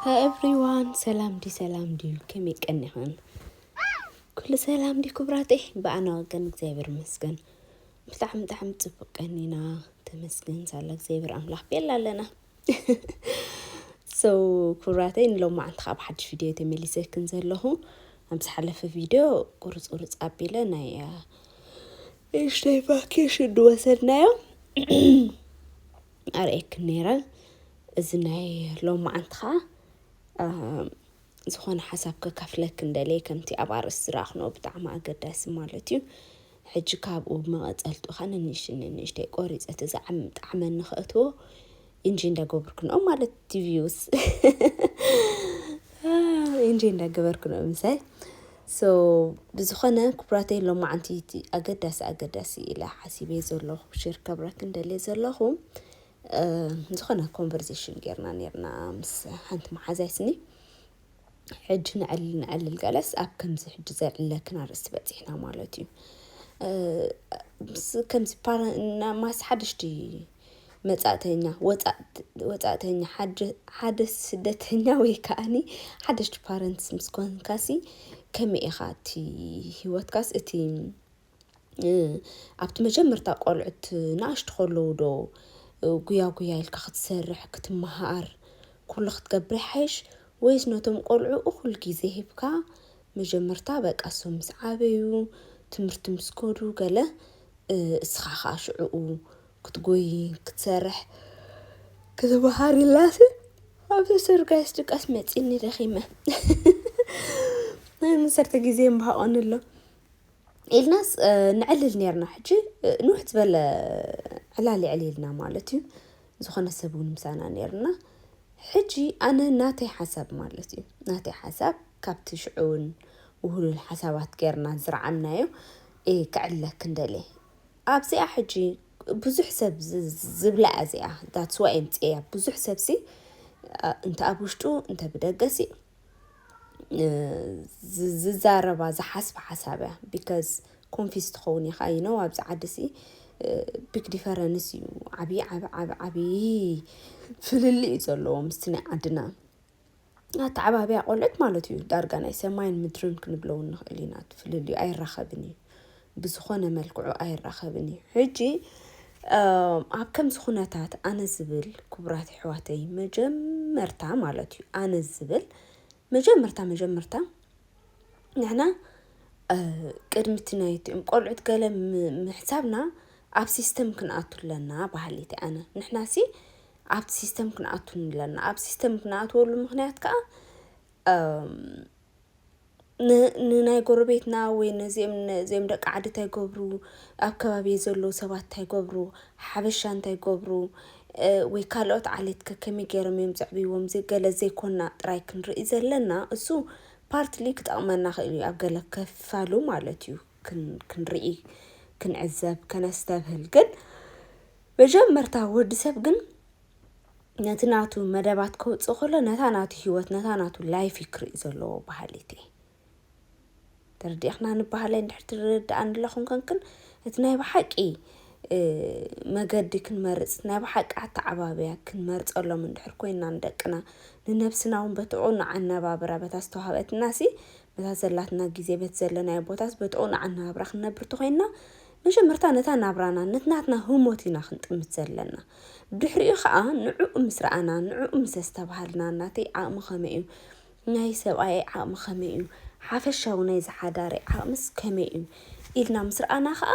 Hi everyone, ሰላም ዲ ከመይ ቀኒኹን? ኩሉ ሰላም ዲ ክብራቴ በአና ወገን እግዚአብሔር ይመስገን። ብጣዕሚ ጽቡቅ ቀኒና ተመስገን ሳለ እግዚአብሔር አምላክ ቤላለና። ክብራቴ ሎማዓንቲ ካብ ሓድሽ ቪድዮ ተመሊሰ ክንዘለኹ ኣብ ዝሓለፈ ቪድዮ ቁርጽ ኣቢለ ናይ እሽተይ ቫኬሽን ወሰድናዮ ኣርኤክ ነይረ እዚ ናይ ሎማዓንቲ ኸ ዝኾነ ሓሳብ ከካፍለክ እንደለየ ከምቲ ኣብ ኣርእስቲ ዝረኣኽኖ ብጣዕሚ ኣገዳሲ ማለት እዩ። ሕጂ ካብኡ መቐፀልቱ ኸ ንእሽተይ ቆሪፀ ጣዕመ ንኽእትዎ እንጂ እንዳገበርኩ ማለት ቲቪውስ እንጂ እንዳገበርኩ ነው ምሳይ ብዝኾነ ክብራተይ ሎማዓንቲ ኣገዳሲ ኢለ ሓሲበ ዘለኹ ሽር ከብረክ እንደለየ ዘለኹ ዝኾነ ኮንቨርሴሽን ጌርና ነርና ምስ ሓንቲ መሓዛይስኒ ሕጂ ንዕልል ገለስ ኣብ ከምዚ ሕጂ ዘዕለክና ርእሲ በፂሕና ማለት እዩ። ከምዚ ማስ ሓደሽቲ መጻእተኛ ወጻእተኛ ሓደስ ስደተኛ ወይ ከዓኒ ሓደሽቲ ፓረንትስ ምስ ኮንካሲ ከመይ ኢኻ እቲ ሂወትካስ እቲ ኣብቲ መጀመርታ ቆልዑት ንኣሽቱ ከለዉ ዶ ጉያ ኢልካ ክትሰርሕ ክትመሃር ኩሉ ክትገብር ይሓይሽ ወይስ ነቶም ቆልዑ እኹል ግዜ ሂብካ መጀመርታ በቃ ሶም ምስ ዓበዩ ትምህርቲ ምስ ከዱ ገለ እስኻ ኸ ሽዑኡ ክትጎይ ክትሰርሕ ክትመሃር ኢላስ ኣብ ሰርጋይስ ድቃስ መፂኒ ደኺመ ንሰርተ ግዜ ምሃቆን ኣሎ ኢልናስ ንዕልል ነርና ሕጂ ንውሕ ዝበለ ዕላሊ ዕሊልና ማለት እዩ። ዝኾነ ሰብ እውን ምሳና ነርና ሕጂ ኣነ ናተይ ሓሳብ ማለት እዩ ናተይ ሓሳብ ካብቲ ሽዑን ውህሉል ሓሳባት ጌርና ዝረዓናዮ ክዕለክ እንደለየ ኣብዚኣ ሕጂ ብዙሕ ሰብ ዝብላ እዚኣ ዳትስ ዋይ እምፅያ ብዙሕ ሰብሲ እንተ ኣብ ውሽጡ እንተ ብደገሲ ዝዛረባ ዝሓስባ ሓሳብ እያ ቢካዝ ኮንፊዝ ትኸውን ኢኻ ነው ኣብዚ ዓዲሲ ቢግ ዲፈረንስ እዩ ዓብዪ ፍልሊ እዩ ዘለዎ ምስቲ ናይ ዓድና ኣተዓባብያ ቆልዑት ማለት እዩ ዳርጋ ናይ ሰማይን ምድርን ክንብለው ንኽእል ኢና ፍልልዩ ኣይራኸብን እዩ ብዝኾነ መልክዑ ኣይራኸብን እዩ። ሕጂ ኣብ ከምዚ ኩነታት ኣነ ዝብል ክቡራት ኣሕዋተይ መጀመርታ ማለት እዩ ኣነ ዝብል መጀመርታ ንሕና ቅድሚቲ ናይትኦም ቆልዑት ገለ ምሕሳብና ኣብ ሲስተም ክንኣቱ ኣለና ባህሊት ኣነ ንሕናሲ ኣብ ሲስተም ክንኣቱ ኣለና ኣብ ሲስተም ክንኣትወሉ ምክንያት ከዓ ንናይ ጎረቤትና ወይ ነዚኦም ደቂ ዓዲ እንታይ ይገብሩ ኣብ ከባቢ ዘለዉ ሰባት እንታይ ይገብሩ ሓበሻ እንታይ ይገብሩ ወይ ካልኦት ዓሌት ከመይ ገይሮም እዮም ዘዕብይዎም ገለ ዘይኮና ጥራይ ክንርኢ ዘለና እሱ ፓርትሊ ክጠቕመና ክእል እዩ ኣብ ገለ ከፋሉ ማለት እዩ ክንርኢ ክንዕዘብ ከነስተብህል ግን መጀመርታ ወዲ ሰብ ግን ነቲ ናቱ መደባት ከውፅእ ከሎ ነታ ናቱ ሂወት ነታ ናቱ ላይፍ ክርኢ ዘለዎ ባህሊት ተረዲእኽና ንባህላይ እንድሕር ትረዳእና ኣለኹም ከንክን እቲ ናይ ብሓቂ መገዲ ክንመርፅ ናይ ብሓቂ ኣተዓባብያ ክንመርፀሎም እንድሕር ኮይና ንደቅና ንነብስና እውን በትዑን ኣነባብራ በታ ዝተዋሃበትናሲ በታ ዘላትና ግዜ በት ዘለናዮ ቦታስ በትዑን ኣነባብራ ክንነብር ተኮይና መጀመርታ ነታ ናብራና ነትናትና ህሞት ኢና ክንጥምት ዘለና ድሕሪኡ ከዓ ንዑኡ ምስ ረኣና ንዑኡ ምስ ዝተባሃልና እናተይ ዓቕሚ ከመይ እዩ ናይ ሰብኣይ ዓቕሚ ከመይ እዩ ሓፈሻዊ ናይ ዝሓዳሪ ዓቕምስ ከመይ እዩ ኢልና ምስ ረኣና ከዓ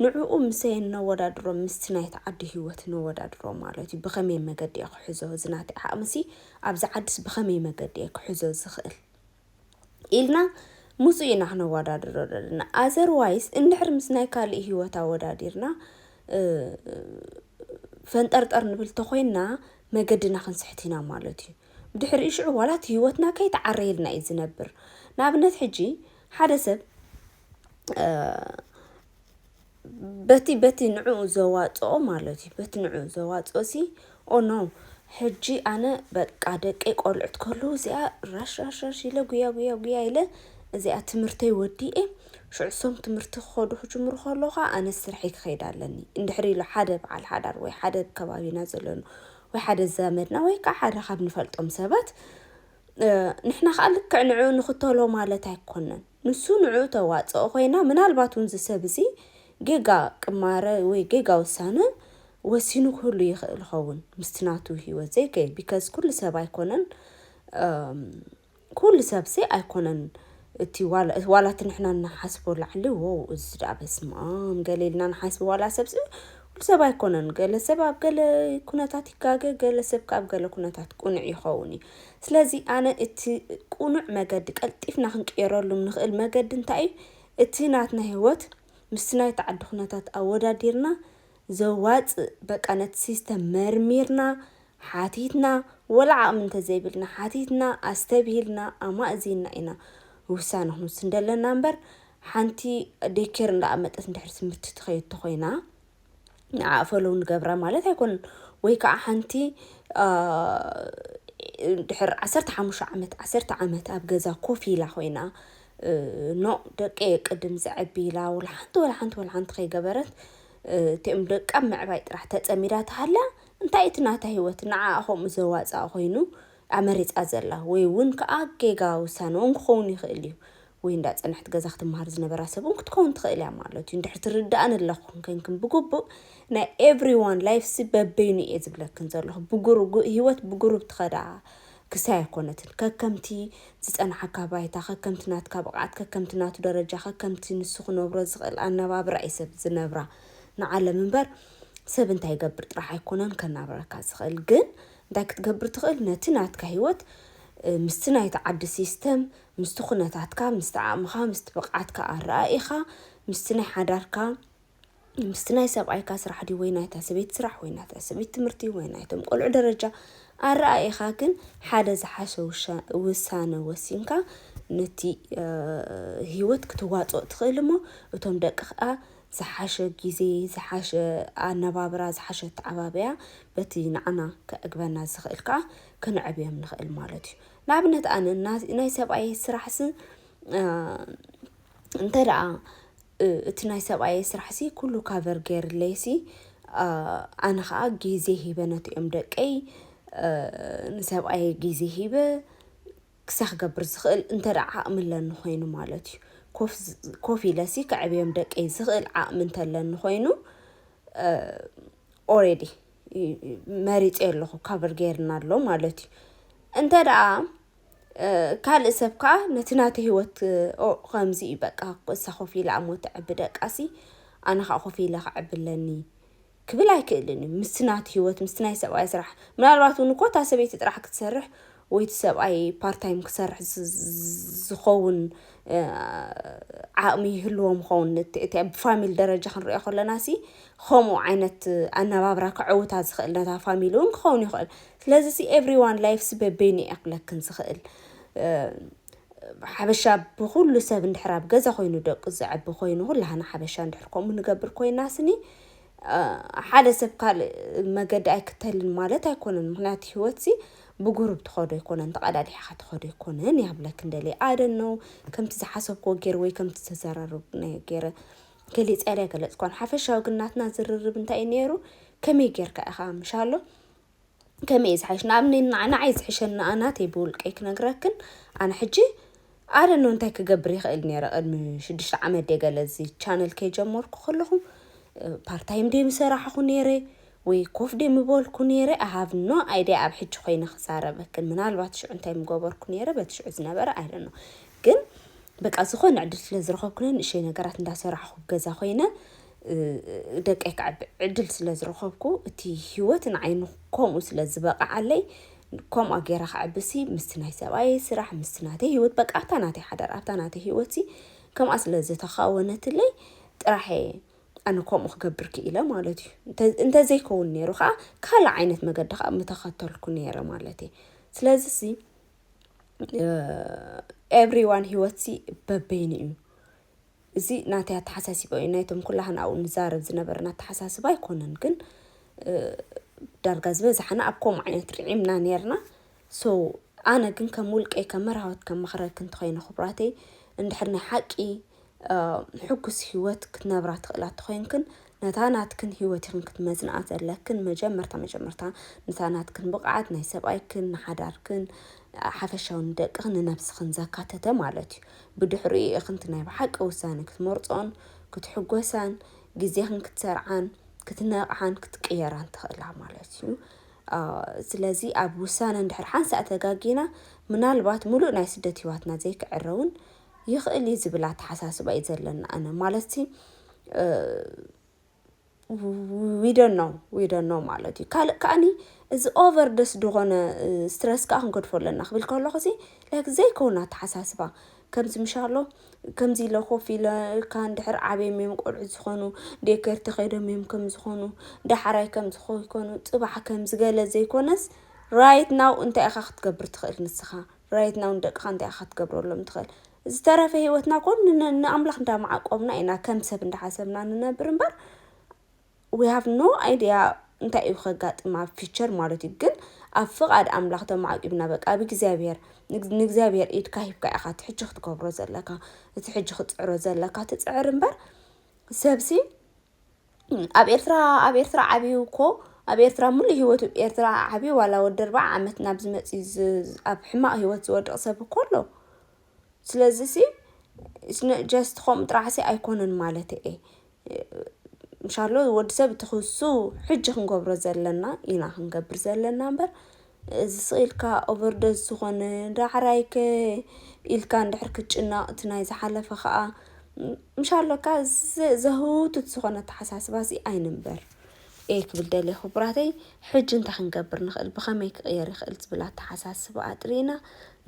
ንዑኡ ምሰይ ነወዳድሮ ምስቲ ናይቲ ዓዲ ሂወት ነወዳድሮ ማለት እዩ ብኸመይ መገዲ እየ ክሕዞ ዝናተይ ዓቕምሲ ኣብዚ ዓዲስ ብኸመይ መገዲ እየ ክሕዞ ዝኽእል ኢልና ሙፁ ኢና ክነወዳድሮ ዘለና ኣዘርዋይስ እንድሕር ምስ ናይ ካልእ ሂወት ኣወዳዲርና ፈንጠርጠር ንብል ተኮይና መገድና ክንስሕት ኢና ማለት እዩ ብድሕሪኡ ሽዑ ዋላት ሂወትና ከይተዓረየልና እዩ ዝነብር ንኣብነት ሕጂ ሓደ ሰብ በቲ ንዑኡ ዘዋፅኦ ማለት እዩ በቲ ንዑኡ ዘዋፅኦ ሲ ኖ ሕጂ ኣነ በቃ ደቀይ ቆልዑት ከለዉ እዚኣ ራሽ ኢለ ጉያ ኢለ እዚኣ ትምህርተይ ወዲኤ ሽዑሶም ትምህርቲ ክኸዱ ክጅምሩ ከለኹ ኣነ ስርሐይ ክኸይድ ኣለኒ እንድሕር ኢሉ ሓደ በዓል ሓዳር ወይ ሓደ ከባቢና ዘለኑ ወይ ሓደ ዘመድና ወይ ከዓ ሓደ ካብ ንፈልጦም ሰባት نحنا خالك نعو نختلو مالت هيكونن نسو نعو تواصو خوينا منالبات ونز سبزي جيجا كمارة وي جيجا وسانة وسينو كله يخلون مستناتو هي وزي كي because كل سبا يكونن كل سبسي يكونن تي ولا تنحنا نحاسبو لعلي وو زرع بس ما قليلنا نحاسبو ولا سبسي كل سبا يكونن قال سبب قال كوناتات كاجا قال سبب قال كوناتات قنع يخوني سلازي انا اتي قنع ما قد قلطيفنا خنقيرلو نخل ما قد انتاي اتي ناتنا هوت مسنا يتعد كوناتات اوداديرنا زوات بقانت سيستم مرميرنا حاتيتنا ولا عم تزيبلنا حاتيتنا استبيلنا اما ازينا انا وسانه نسندل نمبر حنتي ديكير ندعمت ندحر سمرت تخيل تخينا نعفلو نقبره مالت هيكون ويكا حنتي دحر 15 عمت ابجزا كوفي لا خوينا نو دقيق قدم زعبيلا ولا حنت خي جبرت تم دق معباي راح تتصميرات هلا انتي تناتا هيوت نعاهم زواصا خوينو امريص ازلا وي ون كاجيغا وسانون خوني خيليو وي اندا صنحت غزا ختمهار زنبرا سبون كتكون تخيل يا مالتي اندحر تردان لكم كنكم بغبو نا everyone life سببيني ازبلكن زلخ بغرو هيوت بغرو بتخدا كساي كونت ككمتي زصنحكا بايتا ككمتنات كبقعت ككمتنات درجه ككمتي نسخ نبر زقل انباب رئيسب زنبرا نعلم منبر سب انت يقبر راح يكونن كنابركا زخل جن داك تقبر تخيل نتنات كهيوت مستنا يتعد سيستم مستخناتاتكا مستعامخا مستبقعتكا الرائخة مستنا حداركا مستنا يسابعيكا سرح دي وينايتا سبيت سرح وينايتا سبيت تمرتي وينايتا مقلع درجة الرائخة كن حدا زحاشة وسانة وسينكا نتي هيوت كتواتو تخيلمو وتم دقخا زحاشة جيزي زحاشة نبابرا زحاشة عبابيا بتي نعنا كأقبنا زخيلكا كنعبيها من خيل مالتي لابنت أنا الناس نايساب سرحسن انت رأى اتنايساب سرحسي كله كافر غير ليسي أنا خا جيزي هبنتي أمدك نساب جيزي هبه كسخ قبر زخيل انت رأى عامل خوينو مالتي كوفي لاسي كعبيهم دك اي زغل عامن تلن خوينو already مريت يلخو كافر غيرنا لو مالتي انت دا كال سبكا نتناتي هوت خمزي بقى قصه خوفي لعموت عبدك اسي انا خوفي لا عبلني كبلاي كلني مسنات هوت مسناي سباي سرح منالبات ونكوتا سبيت طرح كتسرح ويتسب اي بارت تايم كسرح زخون عامي هلوم خون تي فاميل درجه خنري خلناسي خمو عينت انا بابراك عوتا زخلنا تا فاميلون خون يخل لازم سي everyone life بيني اقلك كنسخل حبشا بكل سبب انحراب غزا خوينو دق زعب بخوينو كلها حبشا نحركم نقبر كويناسني حدا سب قال ما قد اكتل مالت يكون مخنات هوتسي بغروب تخود يكون تقدادي حق تخود يكون يابلك ندلي I don't know كم تزحسبكو غير وي كم تزررب غير كلي صالي قالت كون حفشاو قناتنا زررب انت نيرو كمي غيرك اخا مشالو كمي يزحشنا منين انا عايز حشنا انا تيبول كيك نغركن انا حجي I don't know انت كغبر يخيل نيره قدم 6 عام ديغلزي channel كي جمركو كلهم بارت تايم دي مسرح خو نيري وي كوف دي مبول كونيري I have no idea اب حج خوينا خساره بكن منالبات شو انت مغبر كونيري بتشعز نبر I don't know كن بقى زخون عدل سلازرخوبكن شي نغرات اندا سرحو غزا خوينا دقيق عدل سلازرخوبكو تي هيوت عينكم سلازبقى علي كوم اغيرا خعبسي مستناي سباي سرح مستناتي هيوت بقى تاناتي حدر ابتاناتي هيوتي كم اصل زي تخاونت لي طرحي أنا كم أخبرك إلى مالتي أنت زي كون نيرو خا كلا عينت مقدر متخطر كونيرة مالتي سلازسي everyone هوتسي ببيني زي ناتي تحساسي بيناتهم كلها أنا أو نزارب زنبرنا تحساس بايكونن كن درجة زحنا أبكم عينت رعيمنا نيرنا سو أنا كن كمولك أي كمرة كم مخرج كنت خاين خبراتي إن حرنا حكي حكس هوت كنا برات خلات خوينكن ነታናትክን ህይወትክን ክትመዝንኣ ዘለክን መጀመርታ ነታናትክን ብቕዓት ናይ ሰብኣይክን ንሓዳርክን ሓፈሻውን ደቅኽን ንነብስኽን ዘካተተ ማለት እዩ ብድሕሪኡ እኽንቲ ናይ ብሓቂ ውሳነ ክትመርፆን ክትሕጎሳን ግዜኽን ክትሰርዓን ክትነቕሓን ክትቅየራን ትኽእላ ማለት እዩ ስለዚ ኣብ ውሳነ እንድሕር ሓንሳእ ተጋጊና ምናልባት ሙሉእ ናይ ስደት ህይወትና ዘይክዕረውን ይኽእል እዩ ዝብል ኣተሓሳስባ እዩ ዘለና ኣነ ማለትሲ we don't know ማለት እዩ ካልእ ከዓኒ እዚ ኦቨር ደስ ዝኾነ ስትረስ ከዓ ክንገድፎ ኣለና ክብል ከለኹ ላይክ ዘይኮነ ኣተሓሳስባ ከምዚ ምሻሎ ከምዚ ኢለ ኮፍ ኢለካ እንድሕር ዓብዮም እዮም ቆልዑ ዝኾኑ ዴከር ተኸይዶም እዮም ከም ዝኾኑ ዳሕራይ ከም ዝኾኑ ፅባሕ ከም ዝገለ ዘይኮነስ ራይት ናው እንታይ ኢኻ ክትገብር ትኽእል ንስኻ ራይት ናው ንደቅኻ እንታይ ኢኻ ክትገብረሎም ትኽእል ዝተረፈ ህይወትና ኮን ንኣምላኽ እንዳማዓቆብና ኢና ከም ሰብ እንዳሓሰብና ንነብር እምበር we have no idea እንታይ እዩ ከጋጥም ኣብ ፊቸር ማለት እዩ ግን ኣብ ፍቓድ ኣምላኽ ተማዓቂብና በቃ ብእግዚአብሔር ንእግዚአብሔር ኢድካ ሂብካ ኢኻ ትሕጂ ክትገብሮ ዘለካ እቲ ሕጂ ክትፅዕሮ ዘለካ ትፅዕር እምበር ሰብሲ ኣብ ኤርትራ ዓብዩ እኮ ኣብ ኤርትራ ሙሉ ህይወቱ ኤርትራ ዓብዩ ዋላ ወዲ 4 ዓመት ናብ ዝመፅ ኣብ ሕማቕ ህይወት ዝወድቕ ሰብ እኮ ኣሎ ስለዚ ጀስት ከም ጥራሕሲ ኣይኮነን ማለት እየ ምሻሎ ወዲ ሰብ ትኽሱ ሕጂ ክንገብሮ ዘለና ኢና ክንገብር ዘለና እምበር እዚ ስኢልካ ኦቨርዶዝ ዝኾነ ዳሕራይከ ኢልካ እንድሕር ክትጭነቕ እቲ ናይ ዝሓለፈ ከዓ ምሻሎካ ዘህውቱት ዝኾነ ኣተሓሳስባሲ ኣይንበር ክብል ደልየ ክቡራተይ ሕጂ እንታይ ክንገብር ንኽእል ብኸመይ ክቕየር ይኽእል ዝብል ኣተሓሳስባ ኣጥሪና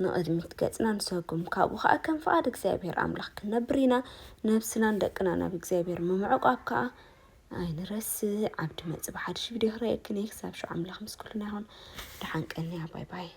ንቕድሚት ገፅና ንሰጉም ካብኡ ከዓ ከም ፍቓድ እግዚኣብሔር ኣምላኽ ክነብር ኢና ነብስናን ደቅና ናብ እግዚኣብሔር ምምዕቋብ ከዓ ኣይንረስዕ ዓብዲ መፅእ ብሓድሽ ቪድዮ ክረአየክን ክሳብ ሽዑ ኣምላኽ ምስኩልና ይኹን ድሓን ቀኒያ ባይ ባይ